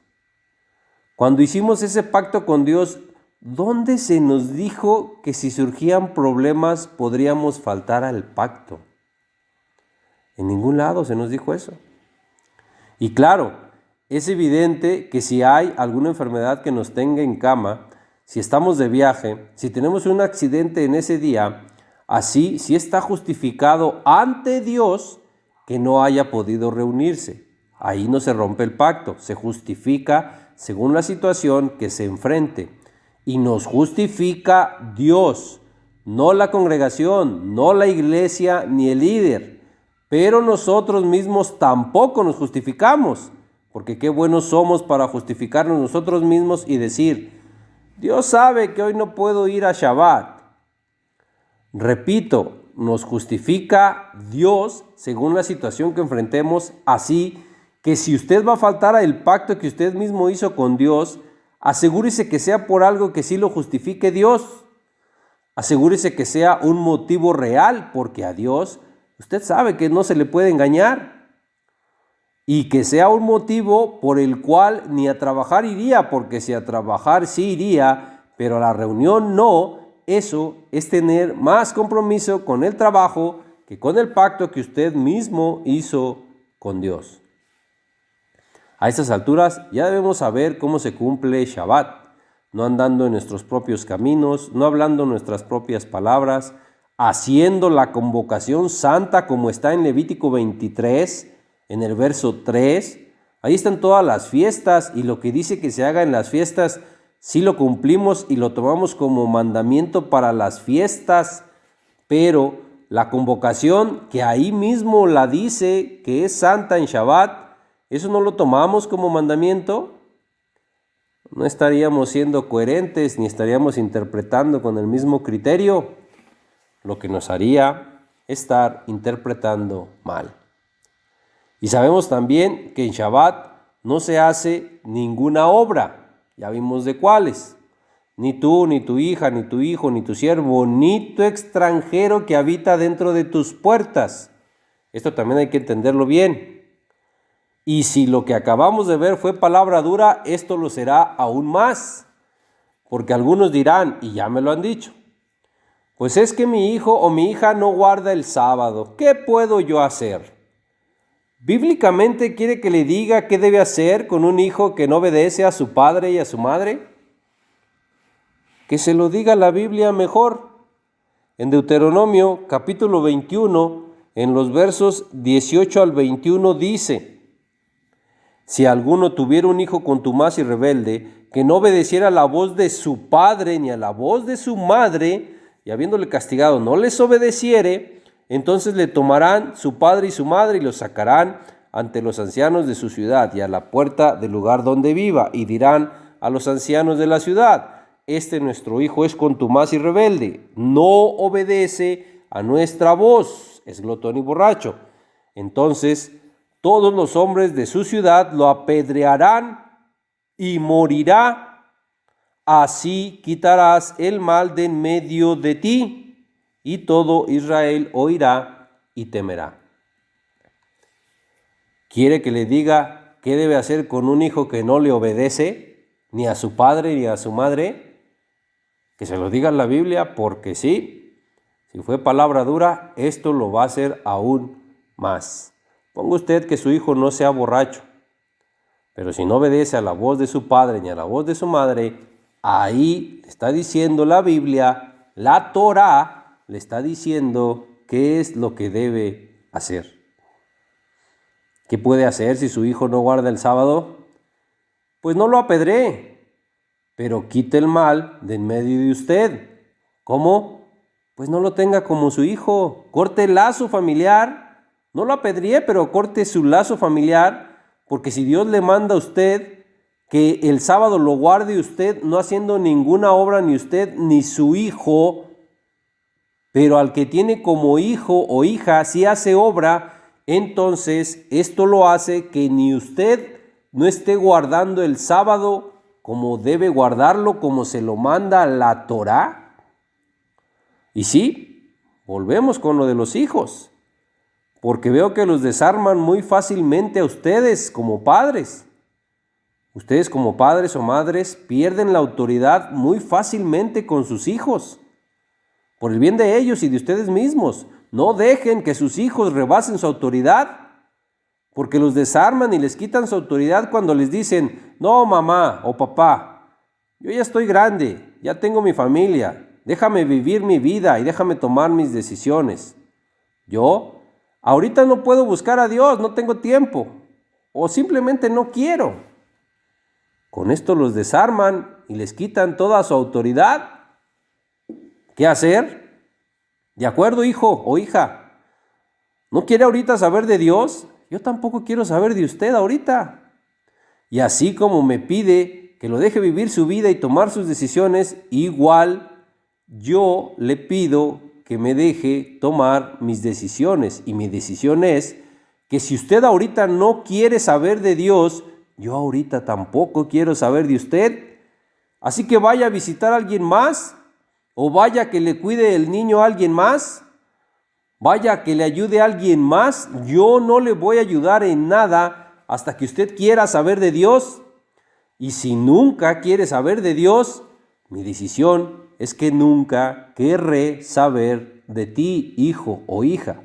Cuando hicimos ese pacto con Dios, ¿dónde se nos dijo que si surgían problemas podríamos faltar al pacto? En ningún lado se nos dijo eso. Y claro, es evidente que si hay alguna enfermedad que nos tenga en cama, si estamos de viaje, si tenemos un accidente en ese día, así sí está justificado ante Dios que no haya podido reunirse. Ahí no se rompe el pacto, se justifica según la situación que se enfrente. Y nos justifica Dios, no la congregación, no la iglesia ni el líder. Pero nosotros mismos tampoco nos justificamos, porque qué buenos somos para justificarnos nosotros mismos y decir, Dios sabe que hoy no puedo ir a Shabbat. Repito, nos justifica Dios según la situación que enfrentemos, así que si usted va a faltar al pacto que usted mismo hizo con Dios, asegúrese que sea por algo que sí lo justifique Dios. Asegúrese que sea un motivo real, porque a Dios usted sabe que no se le puede engañar. Y que sea un motivo por el cual ni a trabajar iría, porque si a trabajar sí iría, pero a la reunión no. Eso es tener más compromiso con el trabajo que con el pacto que usted mismo hizo con Dios. A estas alturas ya debemos saber cómo se cumple Shabbat, no andando en nuestros propios caminos, no hablando nuestras propias palabras, haciendo la convocación santa como está en Levítico 23, en el verso 3. Ahí están todas las fiestas y lo que dice que se haga en las fiestas, sí lo cumplimos y lo tomamos como mandamiento para las fiestas, pero la convocación que ahí mismo la dice que es santa en Shabbat, ¿eso no lo tomamos como mandamiento? No estaríamos siendo coherentes ni estaríamos interpretando con el mismo criterio, lo que nos haría estar interpretando mal. Y sabemos también que en Shabbat no se hace ninguna obra, ya vimos de cuáles. Ni tú, ni tu hija, ni tu hijo, ni tu siervo, ni tu extranjero que habita dentro de tus puertas. Esto también hay que entenderlo bien. Y si lo que acabamos de ver fue palabra dura, esto lo será aún más. Porque algunos dirán, y ya me lo han dicho, pues es que mi hijo o mi hija no guarda el sábado, ¿qué puedo yo hacer? ¿Bíblicamente quiere que le diga qué debe hacer con un hijo que no obedece a su padre y a su madre? Que se lo diga la Biblia mejor. En Deuteronomio capítulo 21, en los versos 18 al 21 dice: si alguno tuviera un hijo contumaz y rebelde, que no obedeciera a la voz de su padre ni a la voz de su madre, y habiéndole castigado no les obedeciere, entonces le tomarán su padre y su madre y los sacarán ante los ancianos de su ciudad y a la puerta del lugar donde viva, y dirán a los ancianos de la ciudad: nuestro hijo es contumaz y rebelde, no obedece a nuestra voz, es glotón y borracho. Entonces todos los hombres de su ciudad lo apedrearán y morirá. Así quitarás el mal de en medio de ti, y todo Israel oirá y temerá. ¿Quiere que le diga qué debe hacer con un hijo que no le obedece, ni a su padre ni a su madre? Que se lo diga en la Biblia, porque sí, si fue palabra dura, esto lo va a hacer aún más. Ponga usted que su hijo no sea borracho, pero si no obedece a la voz de su padre ni a la voz de su madre, ahí le está diciendo la Biblia, la Torá, le está diciendo qué es lo que debe hacer. ¿Qué puede hacer si su hijo no guarda el sábado? Pues no lo apedree, pero quite el mal de en medio de usted. ¿Cómo? Pues no lo tenga como su hijo. Corte el lazo familiar. No lo apedree, pero corte su lazo familiar, porque si Dios le manda a usted que el sábado lo guarde usted, no haciendo ninguna obra ni usted ni su hijo, pero al que tiene como hijo o hija sí hace obra, entonces esto lo hace que ni usted no esté guardando el sábado como debe guardarlo, como se lo manda la Torá. Y sí, volvemos con lo de los hijos, porque veo que los desarman muy fácilmente a ustedes como padres. Ustedes como padres o madres pierden la autoridad muy fácilmente con sus hijos, por el bien de ellos y de ustedes mismos. No dejen que sus hijos rebasen su autoridad, porque los desarman y les quitan su autoridad cuando les dicen: no, mamá o papá, yo ya estoy grande, ya tengo mi familia, déjame vivir mi vida y déjame tomar mis decisiones. Yo ahorita no puedo buscar a Dios, no tengo tiempo, o simplemente no quiero. Con esto los desarman y les quitan toda su autoridad. ¿Qué hacer? ¿De acuerdo, hijo o hija? ¿No quiere ahorita saber de Dios? Yo tampoco quiero saber de usted ahorita. Y así como me pide que lo deje vivir su vida y tomar sus decisiones, igual yo le pido que me deje tomar mis decisiones. Y mi decisión es que si usted ahorita no quiere saber de Dios, yo ahorita tampoco quiero saber de usted. Así que vaya a visitar a alguien más, o vaya que le cuide el niño a alguien más, vaya que le ayude a alguien más. Yo no le voy a ayudar en nada hasta que usted quiera saber de Dios. Y si nunca quiere saber de Dios, mi decisión es que nunca querré saber de ti, hijo o hija.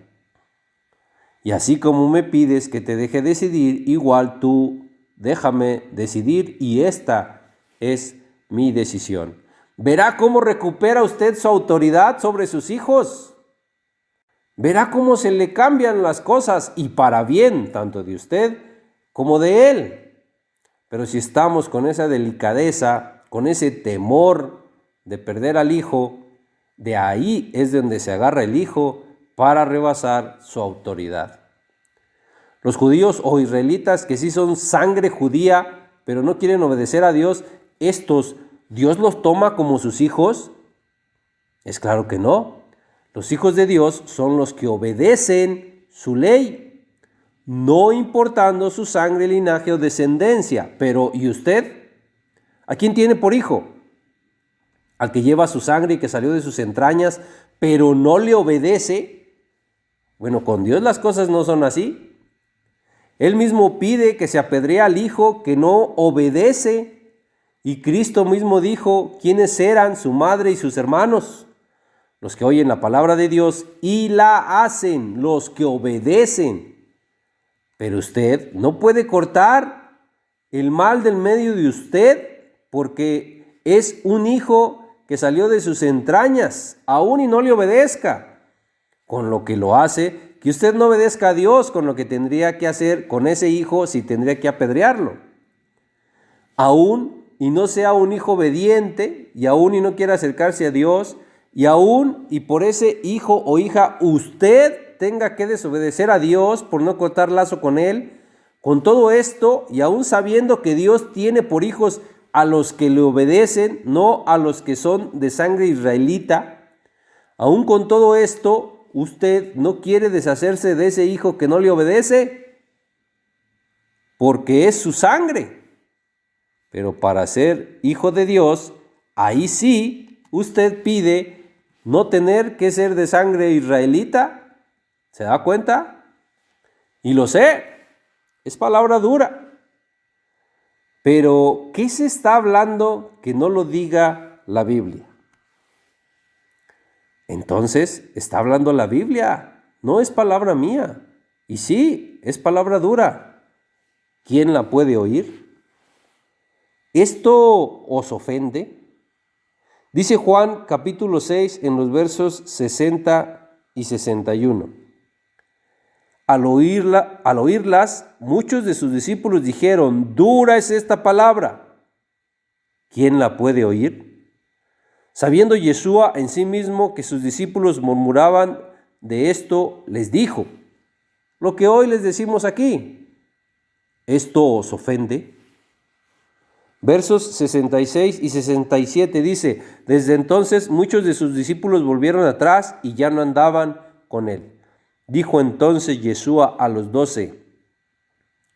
Y así como me pides que te deje decidir, igual tú déjame decidir, y esta es mi decisión. ¿Verá cómo recupera usted su autoridad sobre sus hijos? Verá cómo se le cambian las cosas, y para bien, tanto de usted como de él. Pero si estamos con esa delicadeza, con ese temor de perder al hijo, de ahí es donde se agarra el hijo para rebasar su autoridad. Los judíos o israelitas que sí son sangre judía, pero no quieren obedecer a Dios, estos, ¿Dios los toma como sus hijos? Es claro que no. Los hijos de Dios son los que obedecen su ley, no importando su sangre, linaje o descendencia. Pero, ¿y usted? ¿A quién tiene por hijo? ¿Al que lleva su sangre y que salió de sus entrañas, pero no le obedece? Bueno, con Dios las cosas no son así. Él mismo pide que se apedree al hijo que no obedece. Y Cristo mismo dijo quiénes eran su madre y sus hermanos: los que oyen la palabra de Dios y la hacen, los que obedecen. Pero usted no puede cortar el mal del medio de usted porque es un hijo que salió de sus entrañas, aún y no le obedezca. Con lo que lo hace que usted no obedezca a Dios, con lo que tendría que hacer con ese hijo si tendría que apedrearlo. Aún y no sea un hijo obediente, y aún y no quiera acercarse a Dios, y aún y por ese hijo o hija usted tenga que desobedecer a Dios por no cortar lazo con Él. Con todo esto, y aún sabiendo que Dios tiene por hijos a los que le obedecen, no a los que son de sangre israelita, aún con todo esto, usted no quiere deshacerse de ese hijo que no le obedece, porque es su sangre. Pero para ser hijo de Dios, ahí sí usted pide no tener que ser de sangre israelita. ¿Se da cuenta? Y lo sé, es palabra dura. Pero, ¿qué se está hablando que no lo diga la Biblia? Entonces, está hablando la Biblia, no es palabra mía. Y sí, es palabra dura. ¿Quién la puede oír? ¿Esto os ofende? Dice Juan capítulo 6 en los versos 60 y 61. Al oírlas, muchos de sus discípulos dijeron: dura es esta palabra. ¿Quién la puede oír? Sabiendo Yeshua en sí mismo que sus discípulos murmuraban de esto, les dijo: lo que hoy les decimos aquí, ¿esto os ofende? Versos 66 y 67 dice: desde entonces muchos de sus discípulos volvieron atrás y ya no andaban con él. Dijo entonces Yeshua a los 12: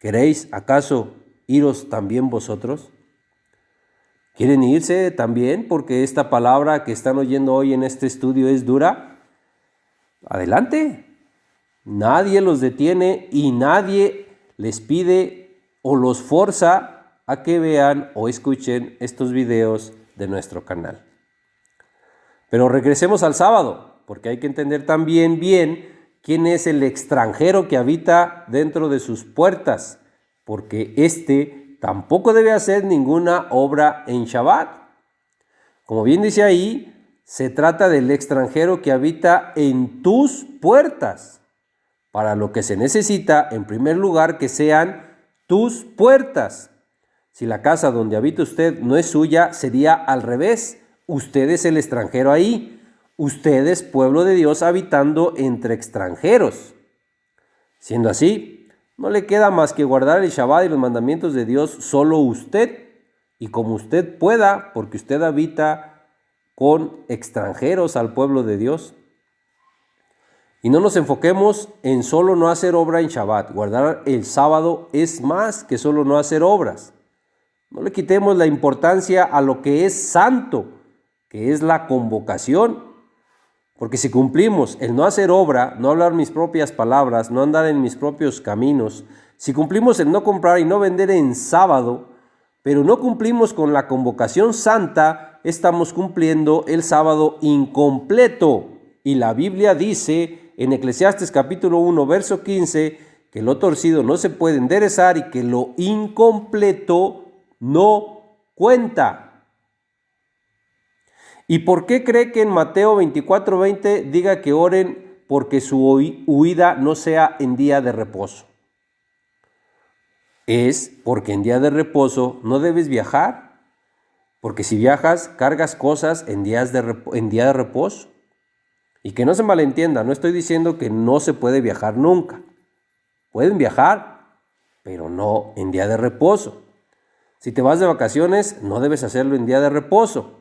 ¿queréis acaso iros también vosotros? ¿Quieren irse también porque esta palabra que están oyendo hoy en este estudio es dura? Adelante. Nadie los detiene y nadie les pide o los forza a que vean o escuchen estos videos de nuestro canal. Pero regresemos al sábado, porque hay que entender también bien quién es el extranjero que habita dentro de sus puertas, porque éste tampoco debe hacer ninguna obra en Shabbat. Como bien dice ahí, se trata del extranjero que habita en tus puertas, para lo que se necesita, en primer lugar, que sean tus puertas. Si la casa donde habita usted no es suya, sería al revés. Usted es el extranjero ahí. Usted es pueblo de Dios habitando entre extranjeros. Siendo así, no le queda más que guardar el Shabbat y los mandamientos de Dios solo usted, y como usted pueda, porque usted habita con extranjeros al pueblo de Dios. Y no nos enfoquemos en solo no hacer obra en Shabbat. Guardar el sábado es más que solo no hacer obras. No le quitemos la importancia a lo que es santo, que es la convocación. Porque si cumplimos el no hacer obra, no hablar mis propias palabras, no andar en mis propios caminos, si cumplimos el no comprar y no vender en sábado, pero no cumplimos con la convocación santa, estamos cumpliendo el sábado incompleto. Y la Biblia dice en Eclesiastes capítulo 1, verso 15, que lo torcido no se puede enderezar y que lo incompleto no cuenta. ¿Y por qué cree que en Mateo 24:20 diga que oren porque su huida no sea en día de reposo? Es porque en día de reposo no debes viajar, porque si viajas cargas cosas en día de reposo. Y que no se malentienda, no estoy diciendo que no se puede viajar nunca. Pueden viajar, pero no en día de reposo. Si te vas de vacaciones, no debes hacerlo en día de reposo.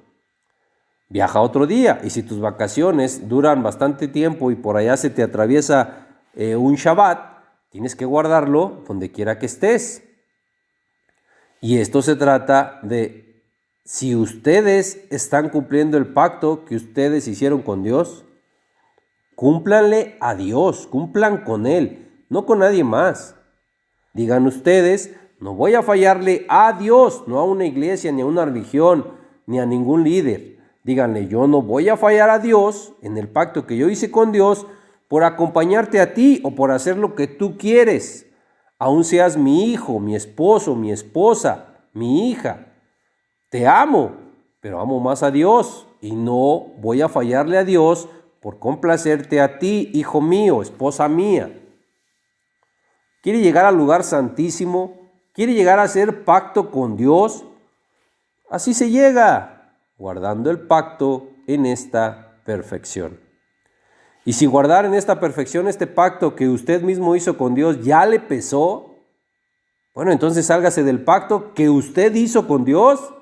Viaja otro día, y si tus vacaciones duran bastante tiempo y por allá se te atraviesa un Shabbat, tienes que guardarlo donde quiera que estés. Y esto se trata de si ustedes están cumpliendo el pacto que ustedes hicieron con Dios, cúmplanle a Dios, cumplan con Él, no con nadie más. Digan ustedes: no voy a fallarle a Dios, no a una iglesia, ni a una religión, ni a ningún líder. Díganle: yo no voy a fallar a Dios en el pacto que yo hice con Dios por acompañarte a ti o por hacer lo que tú quieres. aun seas mi hijo, mi esposo, mi esposa, mi hija. Te amo, pero amo más a Dios y no voy a fallarle a Dios por complacerte a ti, hijo mío, esposa mía. Quiere llegar al lugar santísimo, quiere llegar a hacer pacto con Dios. Así se llega, guardando el pacto en esta perfección. Y si guardar en esta perfección este pacto que usted mismo hizo con Dios ya le pesó, bueno, entonces sálgase del pacto que usted hizo con Dios.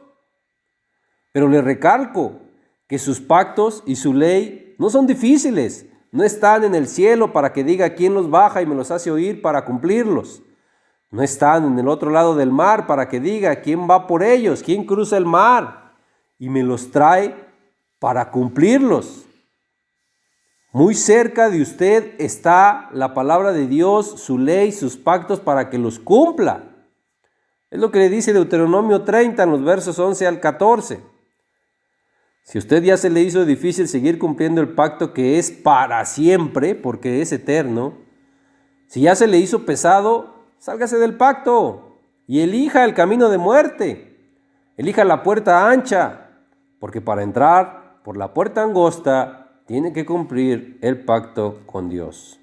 Pero le recalco que sus pactos y su ley no son difíciles, no están en el cielo para que diga quién los baja y me los hace oír para cumplirlos. No están en el otro lado del mar para que diga quién va por ellos, quién cruza el mar y me los trae para cumplirlos. Muy cerca de usted está la palabra de Dios, su ley, sus pactos para que los cumpla. Es lo que le dice Deuteronomio 30 en los versos 11 al 14. Si a usted ya se le hizo difícil seguir cumpliendo el pacto que es para siempre, porque es eterno, si ya se le hizo pesado, sálgase del pacto y elija el camino de muerte. Elija la puerta ancha, porque para entrar por la puerta angosta tiene que cumplir el pacto con Dios.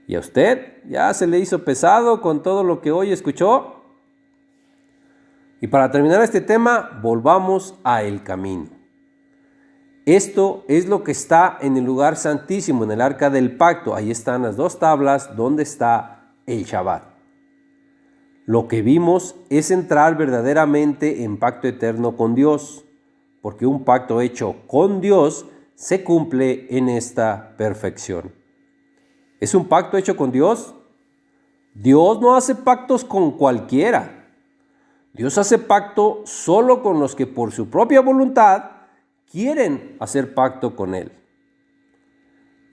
¿Y a usted ya se le hizo pesado con todo lo que hoy escuchó? Y para terminar este tema, volvamos a el camino. Esto es lo que está en el lugar santísimo, en el arca del pacto. Ahí están las dos tablas donde está el Shabbat. Lo que vimos es entrar verdaderamente en pacto eterno con Dios, porque un pacto hecho con Dios se cumple en esta perfección. ¿Es un pacto hecho con Dios? Dios no hace pactos con cualquiera. Dios hace pacto solo con los que por su propia voluntad quieren hacer pacto con Él.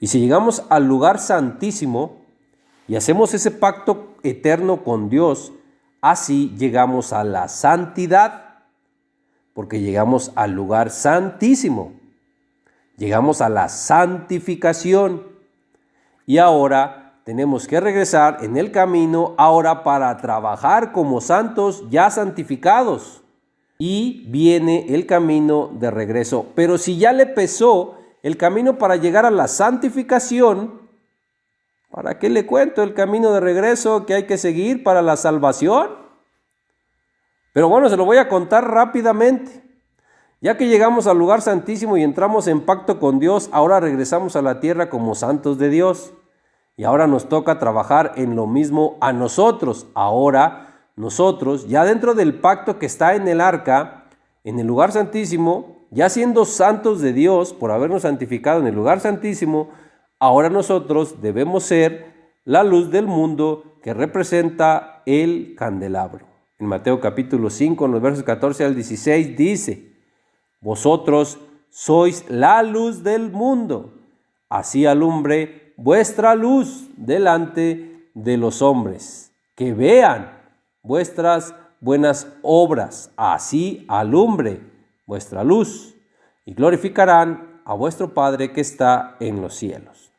Y si llegamos al lugar santísimo y hacemos ese pacto eterno con Dios, así llegamos a la santidad, porque llegamos al lugar santísimo. Llegamos a la santificación y ahora tenemos que regresar en el camino ahora para trabajar como santos ya santificados y viene el camino de regreso. Pero si ya le pesó el camino para llegar a la santificación, ¿para qué le cuento el camino de regreso que hay que seguir para la salvación? Pero bueno, se lo voy a contar rápidamente. Ya que llegamos al lugar santísimo y entramos en pacto con Dios, ahora regresamos a la tierra como santos de Dios. Y ahora nos toca trabajar en lo mismo a nosotros. Ahora nosotros, ya dentro del pacto que está en el arca, en el lugar santísimo, ya siendo santos de Dios por habernos santificado en el lugar santísimo, ahora nosotros debemos ser la luz del mundo que representa el candelabro. En Mateo capítulo 5, en los versos 14 al 16 dice: vosotros sois la luz del mundo, así alumbre vuestra luz delante de los hombres, que vean vuestras buenas obras, así alumbre vuestra luz, y glorificarán a vuestro Padre que está en los cielos.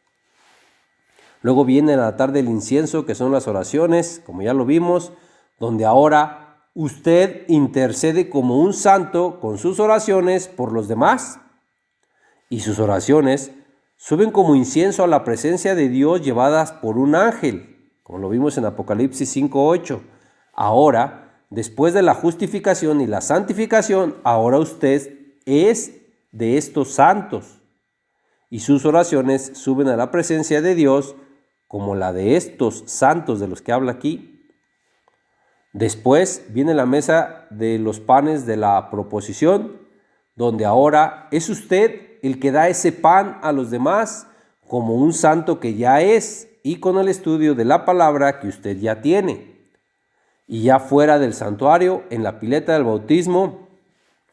Luego viene el altar del incienso, que son las oraciones, como ya lo vimos, donde ahora usted intercede como un santo con sus oraciones por los demás. Y sus oraciones suben como incienso a la presencia de Dios llevadas por un ángel, como lo vimos en Apocalipsis 5:8. Ahora, después de la justificación y la santificación, ahora usted es de estos santos. Y sus oraciones suben a la presencia de Dios como la de estos santos de los que habla aquí. Después viene la mesa de los panes de la proposición, donde ahora es usted el que da ese pan a los demás como un santo que ya es y con el estudio de la palabra que usted ya tiene. Y ya fuera del santuario, en la pileta del bautismo,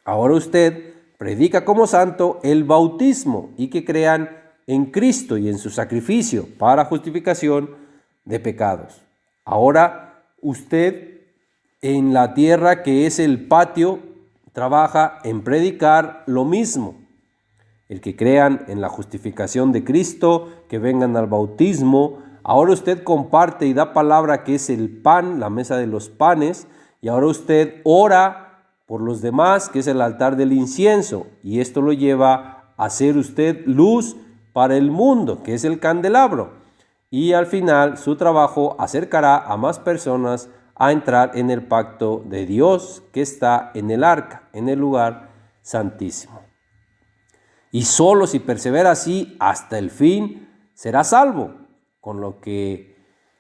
ahora usted predica como santo el bautismo y que crean en Cristo y en su sacrificio para justificación de pecados. Ahora usted en la tierra que es el patio, trabaja en predicar lo mismo. El que crean en la justificación de Cristo, que vengan al bautismo, Ahora usted comparte y da palabra, que es el pan, la mesa de los panes, y ahora usted ora por los demás, que es el altar del incienso, y esto lo lleva a ser usted luz para el mundo, que es el candelabro. Y al final su trabajo acercará a más personas a entrar en el pacto de Dios que está en el arca, en el lugar santísimo. Y solo si persevera así hasta el fin será salvo, con lo que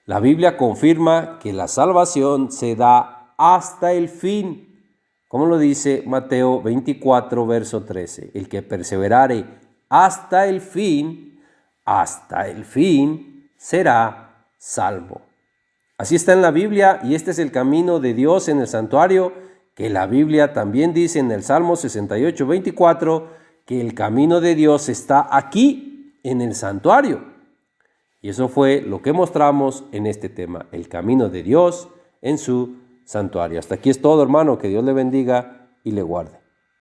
la Biblia confirma que la salvación se da hasta el fin, como lo dice Mateo 24, verso 13. El que perseverare hasta el fin será salvo. Así está en la Biblia, y este es el camino de Dios en el santuario, que la Biblia también dice en el Salmo 68, 24, que el camino de Dios está aquí en el santuario. Y eso fue lo que mostramos en este tema, el camino de Dios en su santuario. Hasta aquí es todo, hermano. Que Dios le bendiga y le guarde.